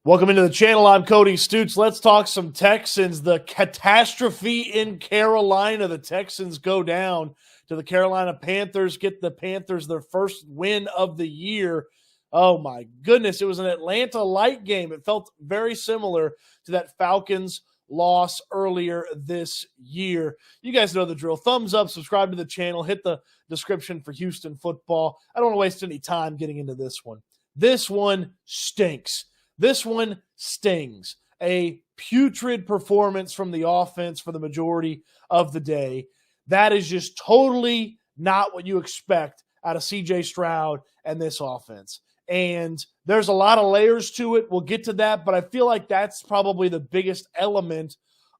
Welcome into the channel. I'm Cody Stoots. Let's talk some Texans. The catastrophe in Carolina. The Texans go down to the Carolina Panthers, get the Panthers their first win of the year. Oh my goodness. It was an Atlanta light game. It felt very similar to that Falcons loss earlier this year. You guys know the drill. Thumbs up, subscribe to the channel, hit the description for Houston football. I don't want to waste any time getting into this one. This one stinks. This one stings. A putrid performance from the offense for the majority of the day. That is just totally not what you expect out of CJ Stroud and this offense. And there's a lot of layers to it. We'll get to that, but I feel like that's probably the biggest element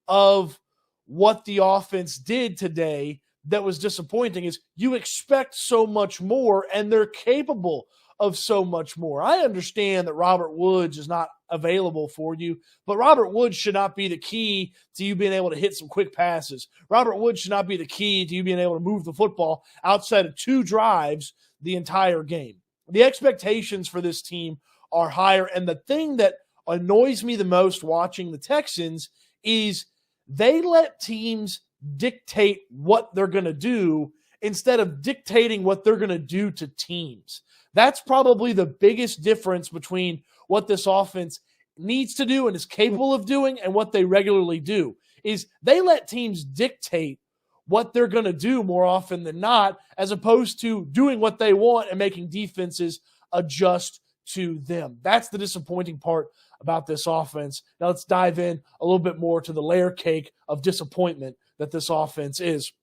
of what the offense did today that was disappointing is you expect so much more, and they're capable of so much more. I understand that Robert Woods is not available for you, but Robert Woods should not be the key to you being able to hit some quick passes. Robert Woods should not be the key to you being able to move the football outside of 2 drives the entire game. The expectations for this team are higher, and the thing that annoys me the most watching the Texans is they let teams dictate what they're going to do instead of dictating what they're going to do to teams. That's probably the biggest difference between what this offense needs to do and is capable of doing and what they regularly do is they let teams dictate what they're going to do more often than not, as opposed to doing what they want and making defenses adjust to them. That's the disappointing part about this offense. Now let's dive in a little bit more to the layer cake of disappointment that this offense is.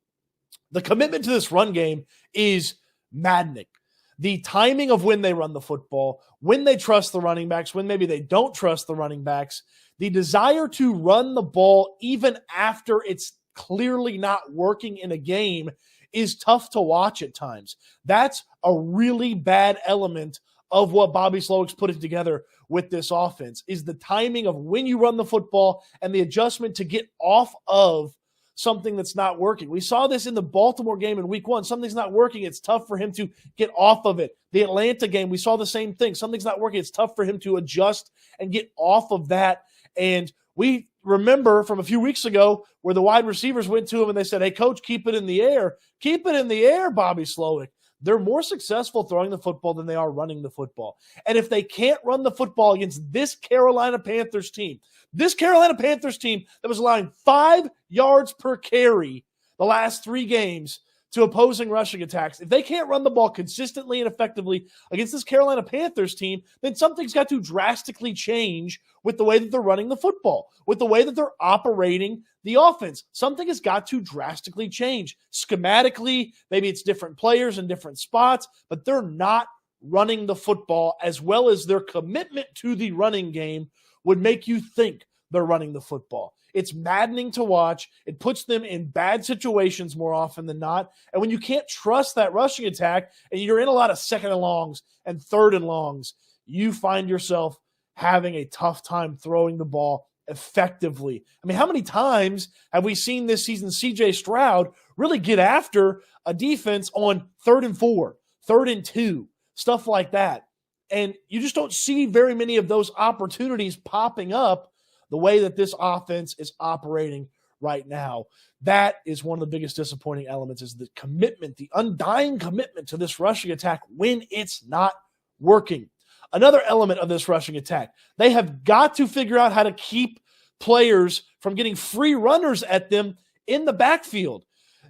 The commitment to this run game is maddening. The timing of when they run the football, when they trust the running backs, when maybe they don't trust the running backs, the desire to run the ball even after it's clearly not working in a game is tough to watch at times. That's a really bad element of what Bobby Slowick's putting together with this offense is the timing of when you run the football and the adjustment to get off of something that's not working. We saw this in the Baltimore game in week 1. Something's not working. It's tough for him to get off of it. The Atlanta game, we saw the same thing. Something's not working. It's tough for him to adjust and get off of that. And we remember from a few weeks ago where the wide receivers went to him and they said, hey, coach, keep it in the air. Keep it in the air, Bobby Slowick. They're more successful throwing the football than they are running the football. And if they can't run the football against this Carolina Panthers team that was allowing 5 yards per carry the last 3 games to opposing rushing attacks, if they can't run the ball consistently and effectively against this Carolina Panthers team, then something's got to drastically change with the way that they're running the football, with the way that they're operating the offense. Something has got to drastically change. Schematically, maybe it's different players in different spots, but they're not running the football as well as their commitment to the running game would make you think they're running the football. It's maddening to watch. It puts them in bad situations more often than not. And when you can't trust that rushing attack and you're in a lot of 2nd and longs and 3rd and longs, you find yourself having a tough time throwing the ball effectively. I mean, how many times have we seen this season CJ Stroud really get after a defense on 3rd and 4, 3rd and 2, stuff like that? And you just don't see very many of those opportunities popping up the way that this offense is operating right now. That is one of the biggest disappointing elements is the commitment, the undying commitment to this rushing attack when it's not working. Another element of this rushing attack, they have got to figure out how to keep players from getting free runners at them in the backfield.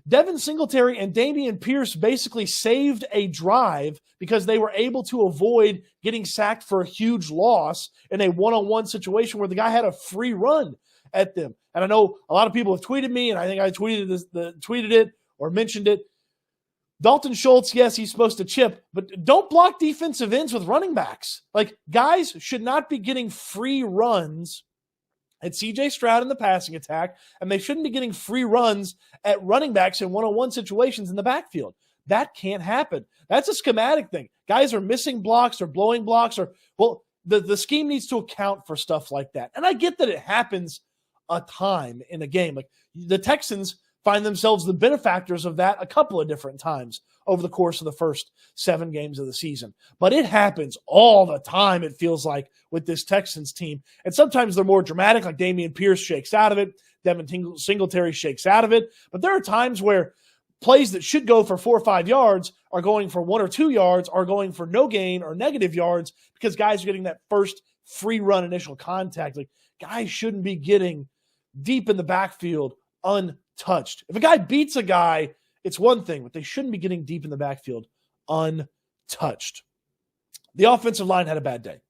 Devin Singletary and Dameon Pierce basically saved a drive because they were able to avoid getting sacked for a huge loss in a one-on-one situation where the guy had a free run at them. And I know a lot of people have tweeted me, and I think I tweeted it or mentioned it. Dalton Schultz, yes, he's supposed to chip, but don't block defensive ends with running backs. Like, guys should not be getting free runs at CJ Stroud in the passing attack, and they shouldn't be getting free runs at running backs in one-on-one situations in the backfield. That can't happen. That's a schematic thing. Guys are missing blocks or blowing blocks the scheme needs to account for stuff like that. And I get that it happens a time in a game. Like the Texans find themselves the benefactors of that a couple of different times over the course of the first 7 games of the season. But it happens all the time, it feels like, with this Texans team. And sometimes they're more dramatic, like Dameon Pierce shakes out of it, Devin Singletary shakes out of it. But there are times where plays that should go for 4 or 5 yards are going for 1 or 2 yards, are going for no gain or negative yards because guys are getting that first free run initial contact. Like, guys shouldn't be getting deep in the backfield untouched. If a guy beats a guy, it's one thing, but they shouldn't be getting deep in the backfield untouched. The offensive line had a bad day.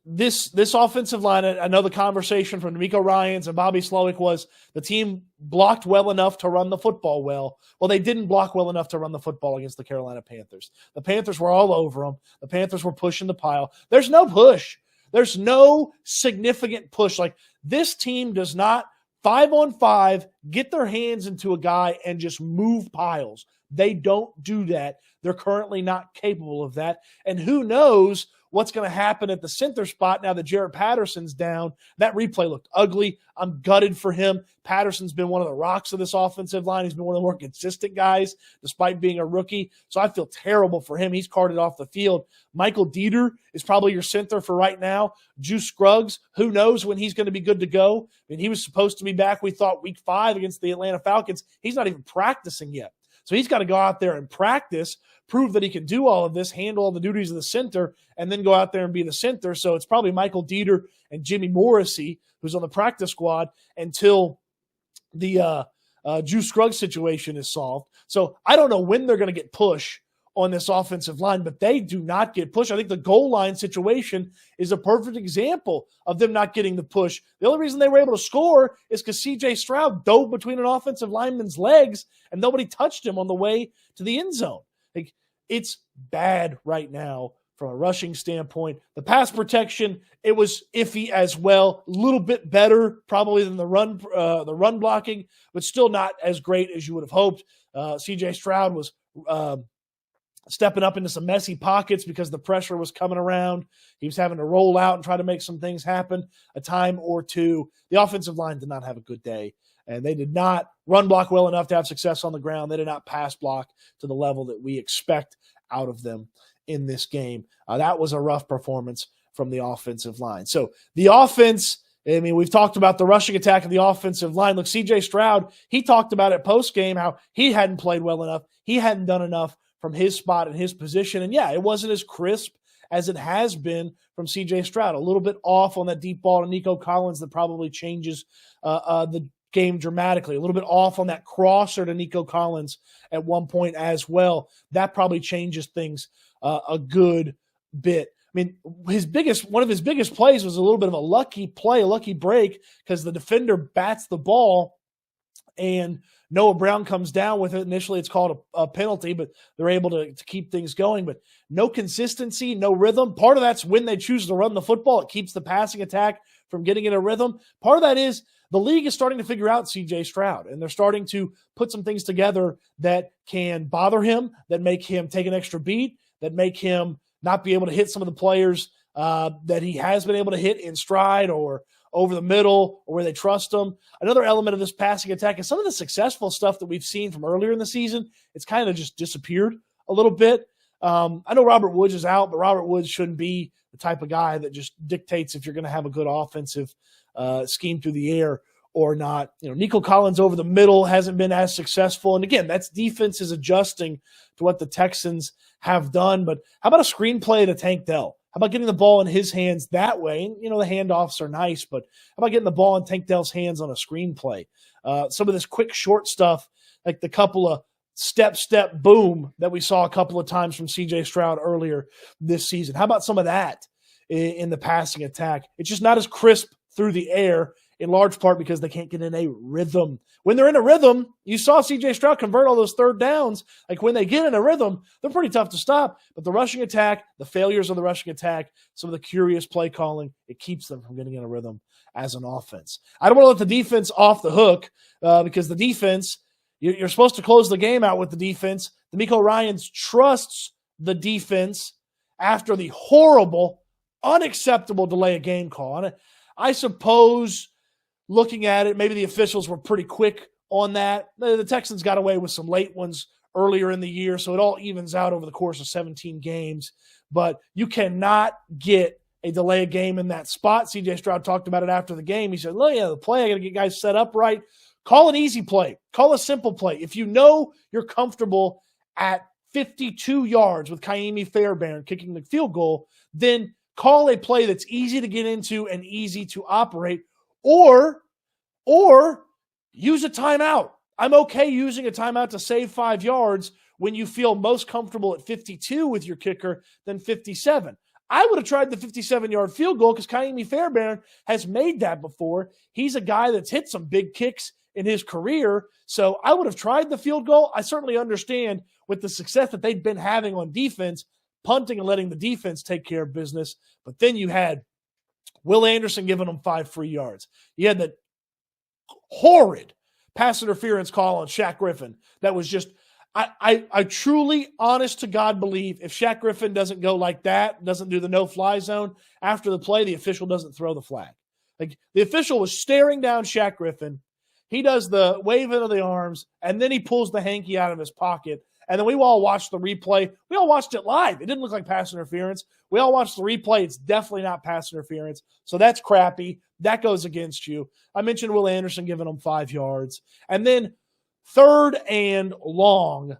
This offensive line, I know the conversation from Nico Ryans and Bobby Slowick was the team blocked well enough to run the football well. Well, they didn't block well enough to run the football against the Carolina Panthers. The Panthers were all over them. The Panthers were pushing the pile. There's no push. There's no significant push. Like, this team does not 5-on-5 get their hands into a guy and just move piles. They don't do that. They're currently not capable of that. And who knows what's going to happen at the center spot now that Jarrett Patterson's down. That replay looked ugly. I'm gutted for him. Patterson's been one of the rocks of this offensive line. He's been one of the more consistent guys despite being a rookie. So I feel terrible for him. He's carted off the field. Michael Dieter is probably your center for right now. Juice Scruggs, who knows when he's going to be good to go. I mean, he was supposed to be back, we thought, week 5 against the Atlanta Falcons. He's not even practicing yet. So he's got to go out there and practice, prove that he can do all of this, handle all the duties of the center, and then go out there and be the center. So it's probably Michael Dieter and Jimmy Morrissey, who's on the practice squad, until the Juice Scruggs situation is solved. So I don't know when they're going to get push on this offensive line, but they do not get push. I think the goal line situation is a perfect example of them not getting the push. The only reason they were able to score is because C.J. Stroud dove between an offensive lineman's legs and nobody touched him on the way to the end zone. Like, it's bad right now from a rushing standpoint. The pass protection, it was iffy as well. A little bit better probably than the run blocking, but still not as great as you would have hoped. C.J. Stroud was stepping up into some messy pockets because the pressure was coming around. He was having to roll out and try to make some things happen a time or two. The offensive line did not have a good day, and they did not run block well enough to have success on the ground. They did not pass block to the level that we expect out of them in this game. That was a rough performance from the offensive line. So the offense, I mean, we've talked about the rushing attack of the offensive line. Look, C.J. Stroud, he talked about it post-game how he hadn't played well enough. He hadn't done enough from his spot and his position. And yeah, it wasn't as crisp as it has been from C.J. Stroud. A little bit off on that deep ball to Nico Collins that probably changes the game dramatically. A little bit off on that crosser to Nico Collins at one point as well. That probably changes things a good bit. I mean, one of his biggest plays was a little bit of a lucky play, a lucky break, because the defender bats the ball and Noah Brown comes down with it. Initially, it's called a penalty, but they're able to keep things going. But no consistency, no rhythm. Part of that's when they choose to run the football. It keeps the passing attack from getting in a rhythm. Part of that is the league is starting to figure out C.J. Stroud, and they're starting to put some things together that can bother him, that make him take an extra beat, that make him not be able to hit some of the players that he has been able to hit in stride or over the middle or where they trust him. Another element of this passing attack is some of the successful stuff that we've seen from earlier in the season. It's kind of just disappeared a little bit. I know Robert Woods is out, but Robert Woods shouldn't be the type of guy that just dictates if you're going to have a good offensive scheme through the air or not. You know, Nico Collins over the middle hasn't been as successful. And again, that's defense is adjusting to what the Texans have done. But how about a screenplay to Tank Dell? How about getting the ball in his hands that way? And, you know, the handoffs are nice, but how about getting the ball in Tank Dell's hands on a screenplay? Some of this quick, short stuff, like the couple of step, boom that we saw a couple of times from C.J. Stroud earlier this season. How about some of that in the passing attack? It's just not as crisp through the air, in large part because they can't get in a rhythm. When they're in a rhythm, you saw C.J. Stroud convert all those third downs. Like when they get in a rhythm, they're pretty tough to stop. But the rushing attack, the failures of the rushing attack, some of the curious play calling, it keeps them from getting in a rhythm as an offense. I don't want to let the defense off the hook because the defense, you're supposed to close the game out with the defense. D'Amico Ryans trusts the defense after the horrible, unacceptable delay of game call. And I suppose looking at it, maybe the officials were pretty quick on that. The Texans got away with some late ones earlier in the year, so it all evens out over the course of 17 games. But you cannot get a delay of game in that spot. C.J. Stroud talked about it after the game. He said, look, the play, I got to get guys set up right. Call an easy play. Call a simple play. If you know you're comfortable at 52 yards with Kaimi Fairbairn kicking the field goal, then call a play that's easy to get into and easy to operate, or use a timeout. I'm okay using a timeout to save 5 yards when you feel most comfortable at 52 with your kicker than 57. I would have tried the 57-yard field goal because Kaimi Fairbairn has made that before. He's a guy that's hit some big kicks in his career, so I would have tried the field goal. I certainly understand with the success that they've been having on defense, punting and letting the defense take care of business. But then you had Will Anderson giving them 5 free yards. You had the horrid pass interference call on Shaq Griffin that was just I truly, honest to God, believe if Shaq Griffin doesn't go like that, doesn't do the no-fly zone after the play, the official doesn't throw the flag. Like, the official was staring down Shaq Griffin. He does the waving of the arms, and then he pulls the hanky out of his pocket. And then we all watched the replay. We all watched it live. It didn't look like pass interference. We all watched the replay. It's definitely not pass interference. So that's crappy. That goes against you. I mentioned Will Anderson giving them 5 yards. And then 3rd and long,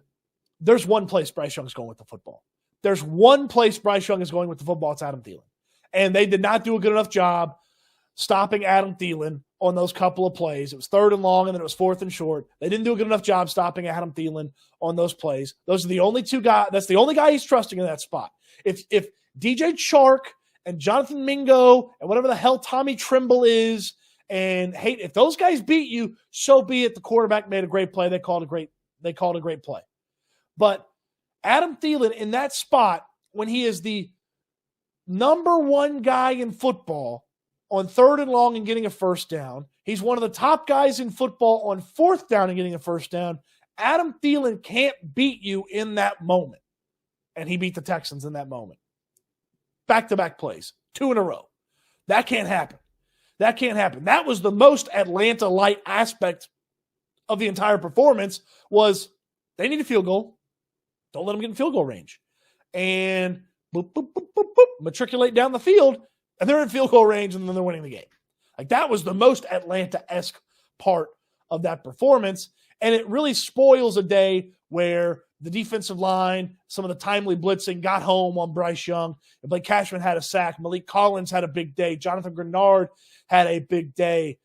there's one place Bryce Young's going with the football. There's one place Bryce Young is going with the football. It's Adam Thielen. And they did not do a good enough job stopping Adam Thielen on those couple of plays. It was 3rd and long, and then it was 4th and short. They didn't do a good enough job stopping Adam Thielen on those plays. Those are the only two guys. That's the only guy he's trusting in that spot. If DJ Chark and Jonathan Mingo and whatever the hell Tommy Trimble is, and hey, if those guys beat you, so be it. The quarterback made a great play. They called a great play. But Adam Thielen in that spot, when he is the number one guy in football on 3rd and long and getting a first down, he's one of the top guys in football on 4th down and getting a first down. Adam Thielen can't beat you in that moment. And he beat the Texans in that moment. Back-to-back plays, 2 in a row. That can't happen. That can't happen. That was the most Atlanta-light aspect of the entire performance, was they need a field goal. Don't let them get in field goal range. And boop, boop, boop, boop, boop, matriculate down the field, and they're in field goal range, and then they're winning the game. Like, that was the most Atlanta-esque part of that performance, and it really spoils a day where the defensive line, some of the timely blitzing got home on Bryce Young. And Blake Cashman had a sack. Malik Collins had a big day. Jonathan Grenard had a big day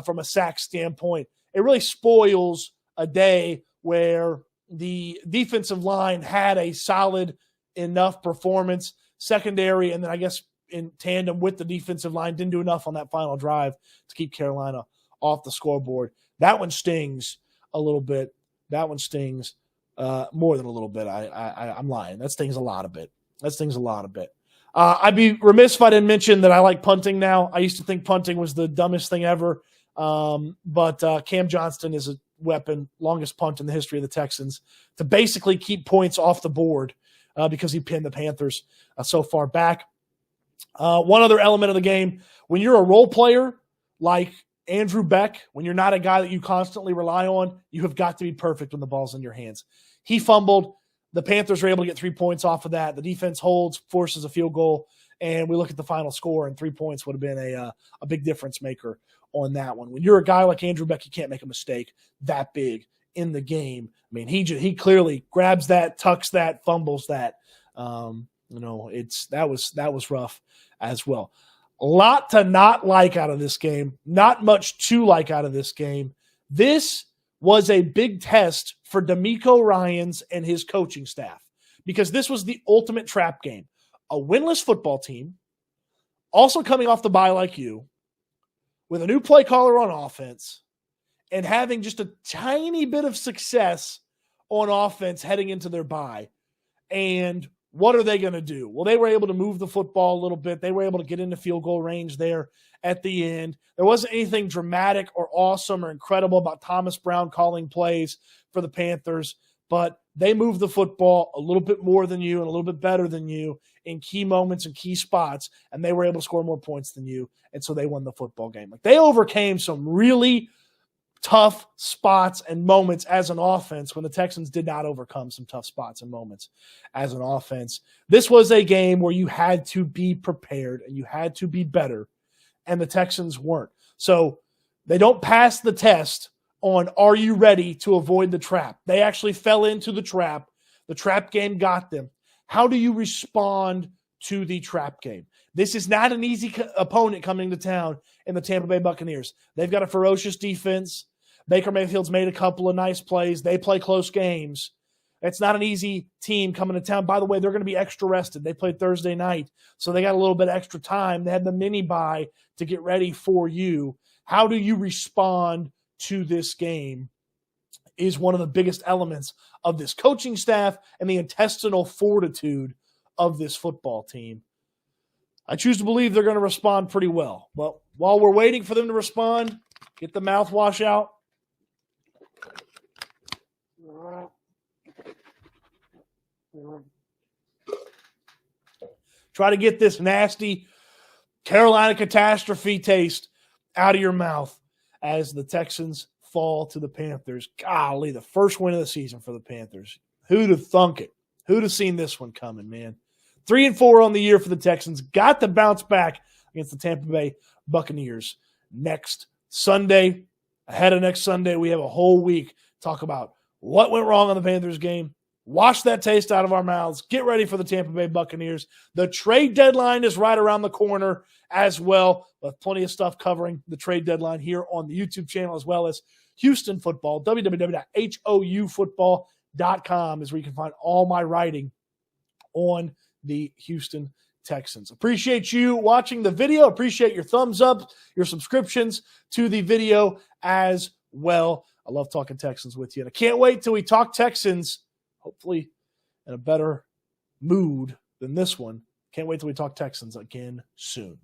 from a sack standpoint. It really spoils a day where the defensive line had a solid enough performance, secondary, and then I guess in tandem with the defensive line, didn't do enough on that final drive to keep Carolina off the scoreboard. That one stings a little bit. That one stings more than a little bit. I'm lying. That stings a lot of bit. I'd be remiss if I didn't mention that I like punting now. I used to think punting was the dumbest thing ever. But Cam Johnston is a weapon, longest punt in the history of the Texans, to basically keep points off the board because he pinned the Panthers so far back. One other element of the game, when you're a role player like Andrew Beck, when you're not a guy that you constantly rely on, you have got to be perfect when the ball's in your hands. He fumbled. The Panthers were able to get 3 points off of that. The defense holds, forces a field goal, and we look at the final score, and 3 points would have been a big difference maker on that one. When you're a guy like Andrew Beck, you can't make a mistake that big in the game. I mean, he clearly grabs that, tucks that, fumbles that. That was rough as well. A lot to not like out of this game. Not much to like out of this game. This was a big test for D'Amico Ryans and his coaching staff, because this was the ultimate trap game. A winless football team, also coming off the bye like you, with a new play caller on offense, and having just a tiny bit of success on offense heading into their bye. And what are they going to do? Well, they were able to move the football a little bit. They were able to get into field goal range there at the end. There wasn't anything dramatic or awesome or incredible about Thomas Brown calling plays for the Panthers, but they moved the football a little bit more than you and a little bit better than you in key moments and key spots, and they were able to score more points than you, and so they won the football game. Like, they overcame some really tough spots and moments as an offense when the Texans did not overcome some tough spots and moments as an offense. This was a game where you had to be prepared and you had to be better, and the Texans weren't. So they don't pass the test on are you ready to avoid the trap. They actually fell into the trap. The trap game got them. How do you respond to the trap game? This is not an easy opponent coming to town in the Tampa Bay Buccaneers. They've got a ferocious defense. Baker Mayfield's made a couple of nice plays. They play close games. It's not an easy team coming to town. By the way, they're going to be extra rested. They played Thursday night, so they got a little bit extra time. They had the mini bye to get ready for you. How do you respond to this game is one of the biggest elements of this coaching staff and the intestinal fortitude of this football team. I choose to believe they're going to respond pretty well. But while we're waiting for them to respond, get the mouthwash out. Try to get this nasty Carolina catastrophe taste out of your mouth as the Texans fall to the Panthers. Golly, the first win of the season for the Panthers. Who'd have thunk it? Who'd have seen this one coming, man? 3-4 on the year for the Texans. Got to bounce back against the Tampa Bay Buccaneers next Sunday. Ahead of next Sunday, we have a whole week to talk about what went wrong on the Panthers game. Wash that taste out of our mouths. Get ready for the Tampa Bay Buccaneers. The trade deadline is right around the corner as well. With plenty of stuff covering the trade deadline here on the YouTube channel as well as Houston Football. www.houfootball.com is where you can find all my writing on the Houston Texans. Appreciate you watching the video. Appreciate your thumbs up, your subscriptions to the video as well. I love talking Texans with you. And I can't wait till we talk Texans, hopefully in a better mood than this one. Can't wait till we talk Texans again soon.